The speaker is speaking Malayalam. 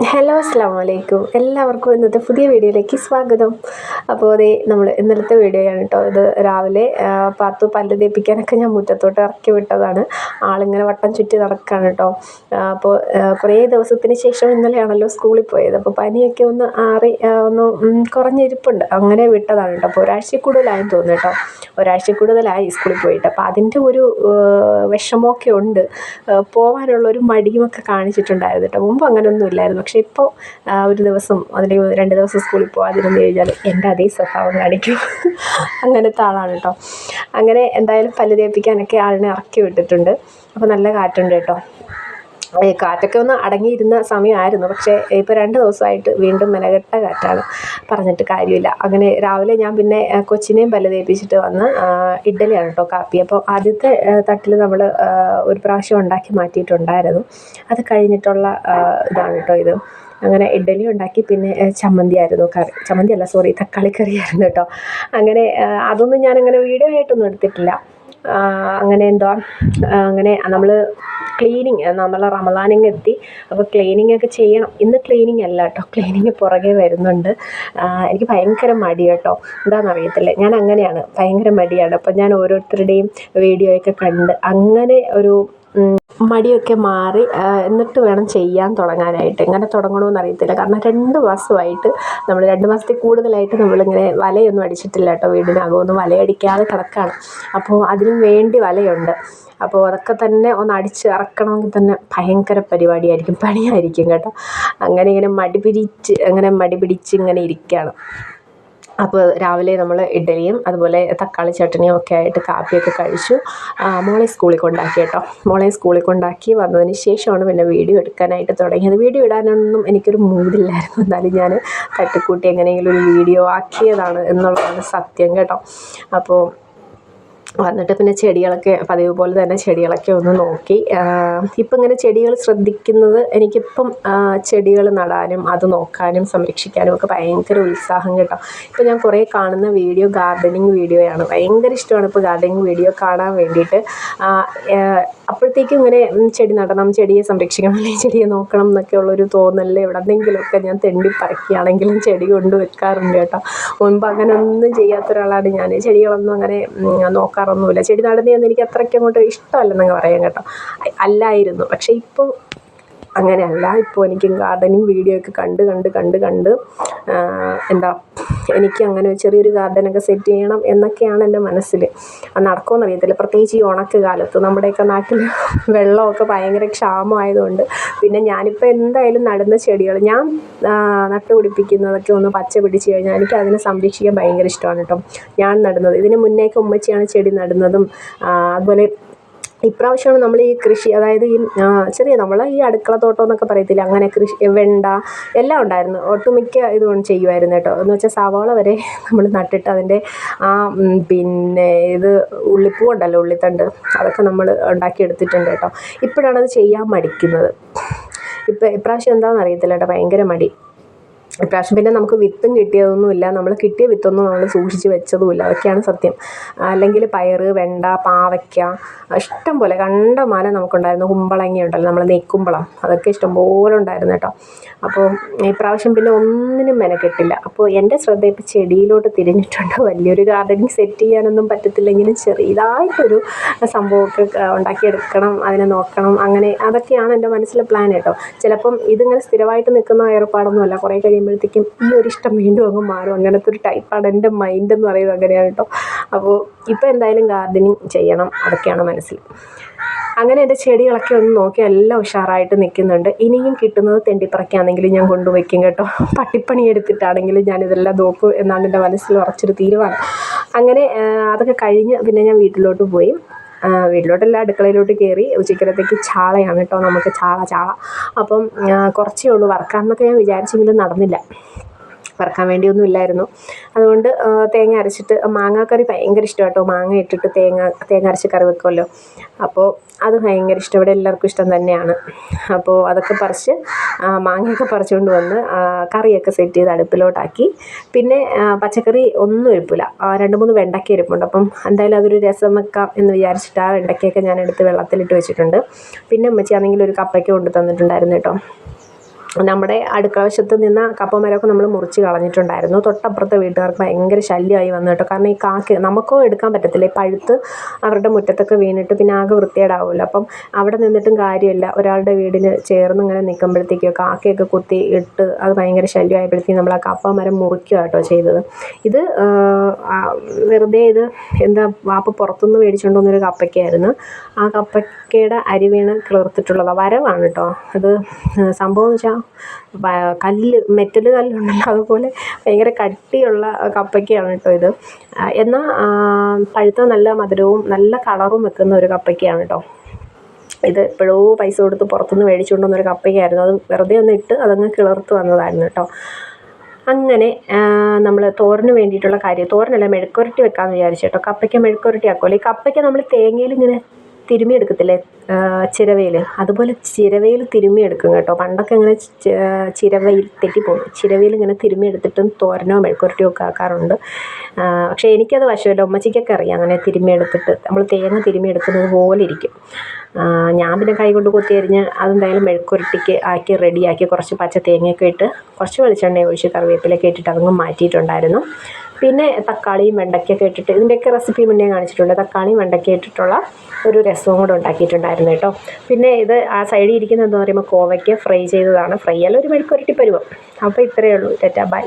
ഹലോ അസ്സാം വലൈക്കും. എല്ലാവർക്കും ഇന്നത്തെ പുതിയ വീഡിയോയിലേക്ക് സ്വാഗതം. അപ്പോൾ അതേ നമ്മൾ ഇന്നലത്തെ വീഡിയോയാണ് കേട്ടോ ഇത്. രാവിലെ പാത്തു പല്ല് തേപ്പിക്കാനൊക്കെ ഞാൻ മുറ്റത്തോട്ട് ഇറക്കി വിട്ടതാണ്. ആളിങ്ങനെ വട്ടം ചുറ്റി നടക്കുകയാണ് കേട്ടോ. അപ്പോൾ കുറേ ദിവസത്തിന് ശേഷം ഇന്നലെയാണല്ലോ സ്കൂളിൽ പോയത്. അപ്പോൾ പനിയൊക്കെ ഒന്ന് ആറി ഒന്ന് കുറഞ്ഞിരിപ്പുണ്ട്. അങ്ങനെ വിട്ടതാണ് കേട്ടോ. അപ്പോൾ ഒരാഴ്ച കൂടുതലായെന്ന് തോന്നുന്നു കേട്ടോ. ഒരാഴ്ച കൂടുതലായി സ്കൂളിൽ പോയിട്ട്. അപ്പോൾ അതിൻ്റെ ഒരു വിഷമമൊക്കെ ഉണ്ട്. പോകാനുള്ളൊരു മടിയുമൊക്കെ കാണിച്ചിട്ടുണ്ടായിരുന്നു കേട്ടോ. മുമ്പ് അങ്ങനെയൊന്നും ഇല്ലായിരുന്നു. പക്ഷേ ഇപ്പോൾ ഒരു ദിവസം അല്ലെങ്കിൽ 2 ദിവസം സ്കൂളിൽ പോകാതിരുന്ന് കഴിഞ്ഞാൽ എൻ്റെ അതേ സ്വഭാവം കാണിക്കും. അങ്ങനത്തെ ആളാണ് കേട്ടോ. അങ്ങനെ എന്തായാലും പല്ല് തേപ്പിക്കാനൊക്കെ ആളിനെ ഇറക്കി വിട്ടിട്ടുണ്ട്. അപ്പോൾ നല്ല കാറ്റുണ്ട് കേട്ടോ. കാറ്റൊക്കെ ഒന്ന് അടങ്ങിയിരുന്ന സമയമായിരുന്നു. പക്ഷേ ഇപ്പോൾ 2 ദിവസമായിട്ട് വീണ്ടും മെനകെട്ട കാറ്റാണ്, പറഞ്ഞിട്ട് കാര്യമില്ല. അങ്ങനെ രാവിലെ ഞാൻ പിന്നെ കൊച്ചിനെയും പല്ല് തേപ്പിച്ചിട്ട് വന്ന് ഇഡ്ഡലിയാണ് കേട്ടോ കാപ്പി. അപ്പോൾ ആദ്യത്തെ തട്ടിൽ നമ്മൾ ഒരു പ്രാവശ്യം ഉണ്ടാക്കി മാറ്റിയിട്ടുണ്ടായിരുന്നു. അത് കഴിഞ്ഞിട്ടുള്ള ഇതാണ് കേട്ടോ ഇത്. അങ്ങനെ ഇഡ്ഡലി ഉണ്ടാക്കി. പിന്നെ ചമ്മന്തി ആയിരുന്നു കറി. ചമ്മന്തി അല്ല, സോറി, തക്കാളി കറിയായിരുന്നു കേട്ടോ. അങ്ങനെ അതൊന്നും ഞാനങ്ങനെ വീഡിയോ ആയിട്ടൊന്നും എടുത്തിട്ടില്ല. അങ്ങനെ എന്തുവാ, അങ്ങനെ നമ്മൾ ക്ലീനിങ്, നമ്മൾ റമദാനിങ് എത്തി. അപ്പോൾ ക്ലീനിങ് ഒക്കെ ചെയ്യണം. ഇന്ന് ക്ലീനിങ് അല്ല കേട്ടോ, ക്ലീനിങ് പുറകെ വരുന്നുണ്ട്. എനിക്ക് ഭയങ്കര മടി കേട്ടോ. എന്താണെന്നറിയത്തില്ല, ഞാൻ അങ്ങനെയാണ്, ഭയങ്കര മടിയാണ്. അപ്പോൾ ഞാൻ ഓരോരുത്തരുടെയും വീഡിയോയൊക്കെ കണ്ട് അങ്ങനെ ഒരു മടിയൊക്കെ മാറി എന്നിട്ട് വേണം ചെയ്യാൻ തുടങ്ങാനായിട്ട്. എങ്ങനെ തുടങ്ങണമെന്ന് അറിയത്തില്ല. കാരണം 2 മാസമായിട്ട് നമ്മൾ 2 മാസത്തിൽ കൂടുതലായിട്ട് നമ്മളിങ്ങനെ വലയൊന്നും അടിച്ചിട്ടില്ല കേട്ടോ. വീടിനകമൊന്നും വലയടിക്കാതെ കിടക്കുകയാണ്. അപ്പോൾ അതിനും വേണ്ടി വലയുണ്ട്. അപ്പോൾ അതൊക്കെ തന്നെ ഒന്ന് അടിച്ച് ഇറക്കണമെങ്കിൽ തന്നെ ഭയങ്കര പരിപാടിയായിരിക്കും, പണിയായിരിക്കും കേട്ടോ. അങ്ങനെ ഇങ്ങനെ മടി പിടിച്ച് ഇങ്ങനെ ഇരിക്കുകയാണ്. അപ്പോൾ രാവിലെ നമ്മൾ ഇഡ്ഡലിയും അതുപോലെ തക്കാളി ചട്നിയും ഒക്കെ ആയിട്ട് കാപ്പിയൊക്കെ കഴിച്ചു. മോളെ സ്കൂളിൽ കൊണ്ടാക്കി കേട്ടോ. മോളെ സ്കൂളിൽ കൊണ്ടാക്കി വന്നതിന് ശേഷമാണ് പിന്നെ വീഡിയോ എടുക്കാനായിട്ട് തുടങ്ങിയത്. വീഡിയോ ഇടാനൊന്നും എനിക്കൊരു മൂഡില്ലായിരുന്നു. എന്നാലും ഞാൻ തട്ടിക്കൂട്ടി എങ്ങനെയെങ്കിലും ഒരു വീഡിയോ ആക്കിയതാണ് എന്നുള്ളതാണ് സത്യം കേട്ടോ. അപ്പോൾ വന്നിട്ട് പിന്നെ ചെടികളൊക്കെ പതിവ് പോലെ തന്നെ ചെടികളൊക്കെ ഒന്ന് നോക്കി. ഇപ്പം ഇങ്ങനെ ചെടികൾ ശ്രദ്ധിക്കുന്നത് എനിക്കിപ്പം ചെടികൾ നടാനും അത് നോക്കാനും സംരക്ഷിക്കാനും ഒക്കെ ഭയങ്കര ഉത്സാഹം കേട്ടോ. ഇപ്പം ഞാൻ കുറേ കാണുന്ന വീഡിയോ ഗാർഡനിങ് വീഡിയോയാണ്. ഭയങ്കര ഇഷ്ടമാണ് ഇപ്പോൾ ഗാർഡനിങ് വീഡിയോ കാണാൻ വേണ്ടിയിട്ട്. അപ്പോഴത്തേക്കും ഇങ്ങനെ ചെടി നടണം, ചെടിയെ സംരക്ഷിക്കണം, അല്ലെങ്കിൽ ചെടിയെ നോക്കണം എന്നൊക്കെ ഉള്ളൊരു തോന്നലിൽ എവിടെന്നെങ്കിലുമൊക്കെ ഞാൻ തെണ്ടി പറിക്കുകയാണെങ്കിലും ചെടി കൊണ്ട് വെക്കാറുണ്ട് കേട്ടോ. മുൻപ് അങ്ങനെ ഒന്നും ചെയ്യാത്ത ഒരാളാണ് ഞാൻ. ചെടികളൊന്നും അങ്ങനെ നോക്കാറൊന്നുമില്ല. ചെടി നടുന്നതൊന്നും എനിക്ക് അത്രയ്ക്ക് അങ്ങോട്ട് ഇഷ്ടമല്ലെന്നങ്ങ് പറയാം കേട്ടോ. അല്ലായിരുന്നു. പക്ഷേ ഇപ്പോൾ അങ്ങനെയല്ല. ഇപ്പോൾ എനിക്ക് ഗാർഡനിങ് വീഡിയോ ഒക്കെ കണ്ട് എന്താ, എനിക്ക് അങ്ങനെ ചെറിയൊരു ഗാർഡനൊക്കെ സെറ്റ് ചെയ്യണം എന്നൊക്കെയാണ് എൻ്റെ മനസ്സിൽ. അത് നടക്കുമെന്ന് അറിയത്തില്ല. പ്രത്യേകിച്ച് ഈ ഉണക്ക് കാലത്ത് നമ്മുടെയൊക്കെ നാട്ടിൽ വെള്ളമൊക്കെ ഭയങ്കര ക്ഷാമമായതുകൊണ്ട് പിന്നെ ഞാനിപ്പോൾ എന്തായാലും നടുന്ന ചെടികൾ ഞാൻ നട്ടുപിടിപ്പിക്കുന്നതൊക്കെ ഒന്ന് പച്ച പിടിച്ച് കഴിഞ്ഞാൽ എനിക്ക് അതിനെ സംരക്ഷിക്കാൻ ഭയങ്കര ഇഷ്ടമാണ് കേട്ടോ. ഞാൻ നടുന്നത്, ഇതിന് മുന്നേയൊക്കെ ഉമ്മച്ചിയാണ് ചെടി നടുന്നതും. അതുപോലെ ഇപ്രാവശ്യമാണ് നമ്മൾ ഈ കൃഷി, അതായത് ഈ ചെറിയ നമ്മൾ ഈ അടുക്കള തോട്ടം എന്നൊക്കെ പറയത്തില്ല, അങ്ങനെ കൃഷി, വെണ്ട എല്ലാം ഉണ്ടായിരുന്നു. ഒട്ടുമിക്ക ഇതുകൊണ്ട് ചെയ്യുമായിരുന്നു കേട്ടോ. എന്ന് വെച്ചാൽ സവാള വരെ നമ്മൾ നട്ടിട്ട് അതിൻ്റെ പിന്നെ ഇത് ഉള്ളിപ്പൂ ഉണ്ടല്ലോ, ഉള്ളിത്തണ്ട്, അതൊക്കെ നമ്മൾ ഉണ്ടാക്കിയെടുത്തിട്ടുണ്ട് കേട്ടോ. ഇപ്പോഴാണത് ചെയ്യാൻ മടിക്കുന്നത്. ഇപ്രാവശ്യം എന്താണെന്ന് അറിയത്തില്ല കേട്ടോ, ഭയങ്കര മടി. ഇപ്രാവശ്യം പിന്നെ നമുക്ക് വിത്തും കിട്ടിയതൊന്നുമില്ല. നമ്മൾ കിട്ടിയ വിത്തൊന്നും നമ്മൾ സൂക്ഷിച്ച് വെച്ചതുമില്ല. അതൊക്കെയാണ് സത്യം. അല്ലെങ്കിൽ പയറ്, വെണ്ട, പാവയ്ക്ക ഇഷ്ടം പോലെ കണ്ടമാനം നമുക്കുണ്ടായിരുന്നു. കുമ്പളങ്ങ ഉണ്ടല്ലോ, നമ്മൾ നെയ്ക്കുമ്പളം, അതൊക്കെ ഇഷ്ടംപോലെ ഉണ്ടായിരുന്നു കേട്ടോ. അപ്പോൾ ഇപ്രാവശ്യം പിന്നെ ഒന്നിനും മെനക്കെട്ടില്ല. അപ്പോൾ എൻ്റെ ശ്രദ്ധ ഇപ്പോൾ ചെടിയിലോട്ട് തിരിഞ്ഞിട്ടുണ്ട്. വലിയൊരു ഗാർഡനിങ് സെറ്റ് ചെയ്യാനൊന്നും പറ്റത്തില്ലെങ്കിലും ചെറിയതായിട്ടൊരു സംഭവമൊക്കെ ഉണ്ടാക്കിയെടുക്കണം, അതിനെ നോക്കണം, അങ്ങനെ അതൊക്കെയാണ് എൻ്റെ മനസ്സിലെ പ്ലാൻ കേട്ടോ. ചിലപ്പം ഇതിങ്ങനെ സ്ഥിരമായിട്ട് നിൽക്കുന്ന ഏർപ്പാടൊന്നുമല്ല. കുറേ കഴിയുമ്പോഴത്തേക്കും ഈ ഒരു ഇഷ്ടം വീണ്ടും അങ്ങ് മാറും. അങ്ങനത്തെ ഒരു ടൈപ്പാണ് എൻ്റെ മൈൻഡ് എന്ന് പറയുന്നത്. അങ്ങനെയാണ് കേട്ടോ. അപ്പോൾ ഇപ്പോൾ എന്തായാലും ഗാർഡനിങ് ചെയ്യണം, അതൊക്കെയാണ് മനസ്സിൽ. അങ്ങനെ എൻ്റെ ചെടികളൊക്കെ ഒന്ന് നോക്കി എല്ലാം ഉഷാറായിട്ട് നിൽക്കുന്നുണ്ട്. ഇനിയും കിട്ടുന്നത് തെണ്ടിപ്പറയ്ക്കാണെങ്കിലും ഞാൻ കൊണ്ടുവയ്ക്കും കേട്ടോ. പട്ടിപ്പണി എടുത്തിട്ടാണെങ്കിലും ഞാനിതെല്ലാം നോക്കും എന്നാണ് എൻ്റെ മനസ്സിൽ ഉറച്ചൊരു തീരുമാനം. അങ്ങനെ അതൊക്കെ കഴിഞ്ഞ് പിന്നെ ഞാൻ വീട്ടിലോട്ട് പോയി. വീട്ടിലോട്ടല്ല, അടുക്കളയിലോട്ട് കയറി. ഉച്ചക്കലത്തേക്ക് ചാളയാണ് കേട്ടോ, നമുക്ക് ചാള. അപ്പം കുറച്ചേ ഉള്ളൂ വറക്കാമെന്നൊക്കെ ഞാൻ വിചാരിച്ചെങ്കിലും നടന്നില്ല. വറക്കാൻ വേണ്ടിയൊന്നും ഇല്ലായിരുന്നു. അതുകൊണ്ട് തേങ്ങ അരച്ചിട്ട്, മാങ്ങാക്കറി ഭയങ്കര ഇഷ്ടം കേട്ടോ. മാങ്ങ ഇട്ടിട്ട് തേങ്ങ അരച്ച് കറി വെക്കുമല്ലോ, അപ്പോൾ അത് ഭയങ്കര ഇഷ്ടം. ഇവിടെ എല്ലാവർക്കും ഇഷ്ടം തന്നെയാണ്. അപ്പോൾ അതൊക്കെ പറിച്ച് മാങ്ങയൊക്കെ പറിച്ചുകൊണ്ട് വന്ന് കറിയൊക്കെ സെറ്റ് ചെയ്ത് അടുപ്പിലോട്ടാക്കി. പിന്നെ പച്ചക്കറി ഒന്നും ഇരിപ്പില്ല. 2-3 വെണ്ടയ്ക്ക ഇരിപ്പുണ്ട്. അപ്പം എന്തായാലും അതൊരു രസം വെക്കാം എന്ന് വിചാരിച്ചിട്ട് ആ വെണ്ടയ്ക്കയൊക്കെ ഞാൻ എടുത്ത് വെള്ളത്തിലിട്ട് വെച്ചിട്ടുണ്ട്. പിന്നെ ഉമ്മച്ചിയാണെങ്കിൽ ഒരു കപ്പയ്ക്ക കൊണ്ട് തന്നിട്ടുണ്ടായിരുന്നു കേട്ടോ. നമ്മുടെ അടുക്കള വശത്ത് നിന്ന് കപ്പ മരമൊക്കെ നമ്മൾ മുറിച്ച് കളഞ്ഞിട്ടുണ്ടായിരുന്നു. തൊട്ടപ്പുറത്തെ വീട്ടുകാർക്ക് ഭയങ്കര ശല്യമായി വന്നു കേട്ടോ. കാരണം ഈ കാക്ക നമുക്കോ എടുക്കാൻ പറ്റത്തില്ല, ഈ പഴുത്ത് അവരുടെ മുറ്റത്തൊക്കെ വീണിട്ട് പിന്നെ ആകെ വൃത്തികേടാവുമല്ലോ. അപ്പം അവിടെ നിന്നിട്ടും കാര്യമില്ല, ഒരാളുടെ വീടിന് ചേർന്ന് ഇങ്ങനെ നിൽക്കുമ്പോഴത്തേക്കോ കാക്കയൊക്കെ കുത്തി ഇട്ട് അത് ഭയങ്കര ശല്യമായപ്പോഴത്തേക്കും നമ്മൾ ആ കപ്പ മരം മുറിക്കുക കേട്ടോ ചെയ്തത്. ഇത് വെറുതെ ഇത് എന്താ വാപ്പ പുറത്തുനിന്ന് മേടിച്ചുകൊണ്ട് വന്നൊരു കപ്പയ്ക്കായിരുന്നു. ആ കപ്പയ്ക്കയുടെ അരി വീണ് കിളിർത്തിട്ടുള്ളതാണ്, വരവാണ് കേട്ടോ. അത് സംഭവം എന്ന് വെച്ചാൽ മെറ്റൽ കല്ലുണ്ടല്ലോ അതുപോലെ ഭയങ്കര കട്ടിയുള്ള കപ്പയ്ക്കയാണ് കേട്ടോ ഇത്. എന്നാൽ പഴുത്ത നല്ല മധുരവും നല്ല കളറും വെക്കുന്ന ഒരു കപ്പയ്ക്കയാണ് കേട്ടോ ഇത്. എപ്പോഴോ പൈസ കൊടുത്ത് പുറത്തുനിന്ന് മേടിച്ചുകൊണ്ട് വന്നൊരു കപ്പയ്ക്കായിരുന്നു. അത് വെറുതെ ഒന്ന് ഇട്ട് അതങ്ങ് കിളിർത്ത് വന്നതായിരുന്നു കേട്ടോ. അങ്ങനെ നമ്മൾ തോരന് വേണ്ടിയിട്ടുള്ള തോരനല്ല, മെഴുക്കുരട്ടി വെക്കാമെന്ന് വിചാരിച്ചു കേട്ടോ. കപ്പയ്ക്ക മെഴുക്കുരട്ടി ആക്കുമല്ലോ. ഈ കപ്പയ്ക്ക നമ്മൾ തേങ്ങയിൽ ഇങ്ങനെ തിരുമ്മി എടുക്കത്തില്ലേ ചിരവയിൽ, അതുപോലെ ചിരവയിൽ തിരുമ്മി എടുക്കും കേട്ടോ. പണ്ടൊക്കെ ഇങ്ങനെ ചിരവയിൽ തെറ്റിപ്പോകും, ചിരവയിൽ ഇങ്ങനെ തിരുമ്മി എടുത്തിട്ടും തോരനോ മെഴുക്കുരട്ടിയോ ഒക്കെ ആക്കാറുണ്ട്. പക്ഷേ എനിക്കത് വശമല്ല, ഉമ്മച്ചിക്കൊക്കെ അറിയാം അങ്ങനെ തിരുമ്മി എടുത്തിട്ട് നമ്മൾ തേങ്ങ തിരുമ്മി എടുക്കുന്നത് പോലെ ഇരിക്കും. ഞാൻ പിന്നെ കൈ കൊണ്ട് കൊത്തി അരിഞ്ഞ് അതെന്തായാലും മെഴുക്കുരട്ടിക്ക് ആക്കി റെഡിയാക്കി കുറച്ച് പച്ച തേങ്ങയൊക്കെ ഇട്ട് കുറച്ച് വെളിച്ചെണ്ണ ഒഴിച്ച് കറിവേപ്പിലൊക്കെ ഇട്ടിട്ട് അതങ്ങ് മാറ്റിയിട്ടുണ്ടായിരുന്നു. പിന്നെ തക്കാളിയും വെണ്ടയ്ക്കൊക്കെ ഇട്ടിട്ട്, ഇതിൻ്റെയൊക്കെ റെസിപ്പി മുന്നേ കാണിച്ചിട്ടുണ്ട്, തക്കാളിയും വെണ്ടയ്ക്ക ഇട്ടിട്ടുള്ള ഒരു രസവും കൂടെ ഉണ്ടാക്കിയിട്ടുണ്ടായിരുന്നു കേട്ടോ. പിന്നെ ഇത് ആ സൈഡിൽ ഇരിക്കുന്നത് എന്താ പറയുമ്പോൾ കോവയ്ക്ക് ഫ്രൈ ചെയ്തതാണ്. ഫ്രൈ അല്ല, ഒരു മെഴുക്കുരട്ടി പരുവം. അപ്പോൾ ഇത്രയേ ഉള്ളൂ. Tata bye.